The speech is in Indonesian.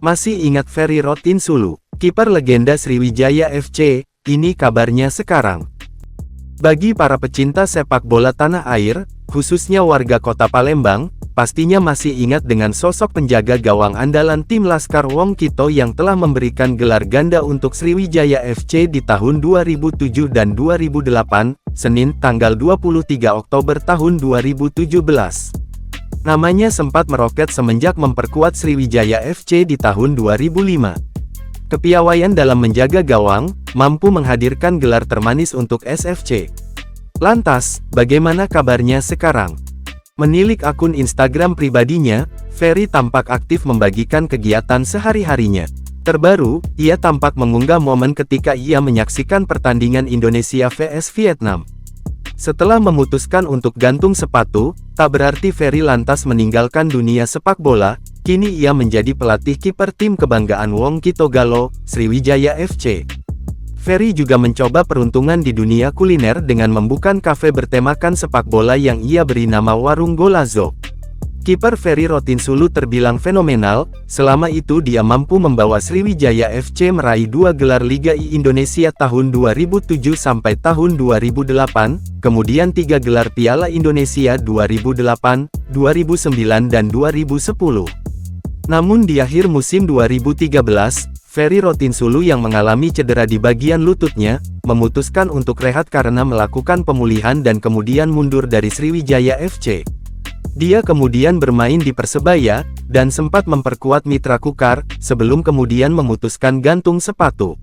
Masih ingat Ferry Rotinsulu, kiper legenda Sriwijaya FC, ini kabarnya sekarang. Bagi para pecinta sepak bola tanah air, khususnya warga kota Palembang, pastinya masih ingat dengan sosok penjaga gawang andalan tim Laskar Wong Kito yang telah memberikan gelar ganda untuk Sriwijaya FC di tahun 2007 dan 2008, Senin tanggal 23 Oktober tahun 2017. Namanya sempat meroket semenjak memperkuat Sriwijaya FC di tahun 2005. Kepiawaian dalam menjaga gawang, mampu menghadirkan gelar termanis untuk SFC. Lantas, bagaimana kabarnya sekarang? Menilik akun Instagram pribadinya, Ferry tampak aktif membagikan kegiatan sehari-harinya. Terbaru, ia tampak mengunggah momen ketika ia menyaksikan pertandingan Indonesia vs Vietnam. Setelah memutuskan untuk gantung sepatu, tak berarti Ferry lantas meninggalkan dunia sepak bola, kini ia menjadi pelatih kiper tim kebanggaan Wong Kito Galo, Sriwijaya FC. Ferry juga mencoba peruntungan di dunia kuliner dengan membuka kafe bertemakan sepak bola yang ia beri nama Warung Golazo. Kiper Ferry Rotinsulu terbilang fenomenal, selama itu dia mampu membawa Sriwijaya FC meraih 2 gelar Liga I Indonesia tahun 2007 sampai tahun 2008, kemudian 3 gelar Piala Indonesia 2008, 2009 dan 2010. Namun di akhir musim 2013, Ferry Rotinsulu yang mengalami cedera di bagian lututnya, memutuskan untuk rehat karena melakukan pemulihan dan kemudian mundur dari Sriwijaya FC. Dia kemudian bermain di Persebaya, dan sempat memperkuat Mitra Kukar, sebelum kemudian memutuskan gantung sepatu.